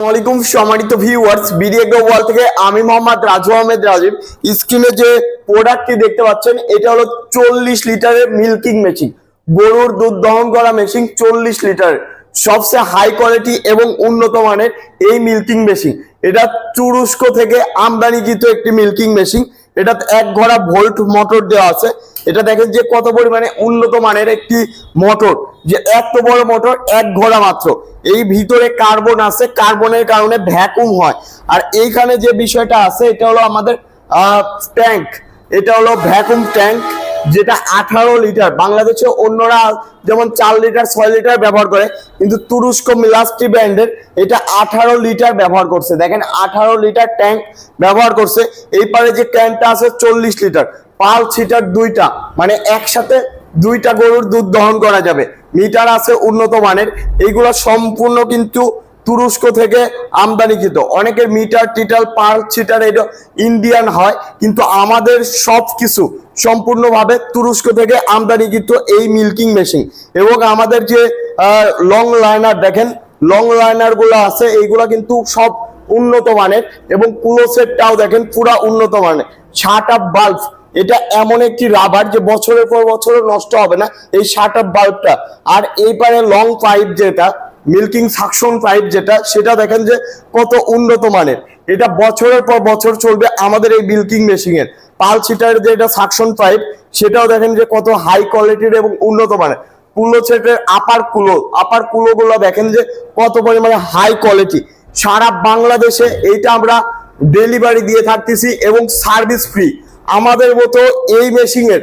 আসসালামাইকুম সম্মানিত viewers, BD global থেকে আমি মোহাম্মদ রাজু আহমেদ রাজীব। স্ক্রিনে যে প্রোডাক্টটি দেখতে পাচ্ছেন এটা হলো 40 লিটারের মিল্কিং মেশিন, গরুর দুধ দহন করা মেশিন। 40 লিটারের সবচেয়ে হাই কোয়ালিটি এবং উন্নত মানের এই মিল্কিং মেশিন। এটা তুরস্ক থেকে আমদানিকৃত একটি মিল্কিং মেশিন। এটা এক ঘোড়া ভোল্ট মোটর দেওয়া আছে। এটা দেখেন যে কত পরিমাণে উন্নত মানের একটি মোটর, যে এত বড় মোটর, এক ঘোড়া মাত্র। এই ভিতরে কার্বন আছে, কার্বনের কারণে ভ্যাকুম হয়। আর এইখানে যে বিষয়টা আছে এটা হলো আমাদের ট্যাঙ্ক। এটা হলো ভ্যাকুম ট্যাঙ্ক, যেটা 18 লিটার। বাংলাদেশে অন্যরা যেমন 4 লিটার 6 লিটার ব্যবহার করে, কিন্তু তুরস্ক মিলাস্টি ব্র্যান্ডের এটা 18 লিটার ব্যবহার করছে। দেখেন 18 লিটার ট্যাঙ্ক ব্যবহার করছে। এই পারে যে ট্যাঙ্কটা আছে 40 লিটার, পাল সিটার দুইটা, মানে একসাথে দুইটা গরুর দুধ দহন করা যাবে। মিটার আছে উন্নত মানের। এইগুলো সম্পূর্ণ কিন্তু তুরস্ক থেকে আমদানিকৃত। অনেকের মিটার টিটাল পাল সিটার এটা ইন্ডিয়ান হয়, কিন্তু আমাদের সবকিছু সম্পূর্ণভাবে তুরস্ক থেকে আমদানিকৃত এই মিল্কিং মেশিন। এবং আমাদের যে লং লাইনার দেখেন, লং লাইনার গুলো আছে, এইগুলা কিন্তু সব উন্নত মানের। এবং পুরো সেটটাও দেখেন পুরা উন্নত মানের। শাট আপ বাল্ব, এটা এমন একটি রাবার যে বছরের পর বছর নষ্ট হবে না, এই শাট আপ বাল্বটা। আর এই পারে লং পাইপ, যেটা মিল্কিং সাকশন পাইপ, যেটা সেটা দেখেন যে কত উন্নত মানের। এটা বছরের পর বছর চলবে আমাদের এই মিল্কিং মেশিনের। পাল সিটার যে এটা সাকশন পাইপ, সেটাও দেখেন যে কত হাই কোয়ালিটির এবং উন্নত মানের। কুলো সেটের আপার কুলো গুলো দেখেন যে কত পরিমাণে হাই কোয়ালিটি। সারা বাংলাদেশে এইটা আমরা ডেলিভারি দিয়ে থাকতেছি এবং সার্ভিস ফ্রি। আমাদের মতো এই মেশিনের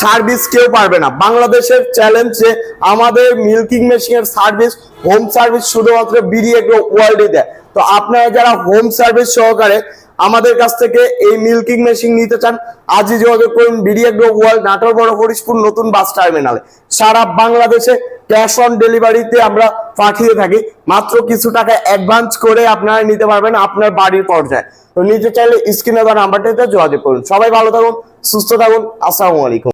সার্ভিস কেউ পারবে না। বাংলাদেশের চ্যালেঞ্জ যে আমাদের মিল্কিং মেশিনের সার্ভিস, হোম সার্ভিস শুধুমাত্র বিডি এগ্রো ওয়ার্ল্ডে দেয়। তো আপনারা যারা হোম সার্ভিস সহকারে আমাদের কাছ থেকে এই মিল্কিং মেশিন নিতে চান, আজই যোগাযোগ করুন বিডি এগ্রো ওয়ার্ল্ড, নাটোর বড় হরিশপুর নতুন বাস টার্মিনালে। সারা বাংলাদেশে ক্যাশ অন ডেলিভারিতে আমরা পাঠিয়ে থাকি। মাত্র কিছু টাকা অ্যাডভান্স করে আপনারা নিতে পারবেন আপনার বাড়ির পর্যায়ে। তো নিতে চাইলে স্ক্রিনে দেওয়া নাম্বারটাতে যোগাযোগ করুন। সবাই ভালো থাকুন, সুস্থ থাকুন। আসসালামু আলাইকুম।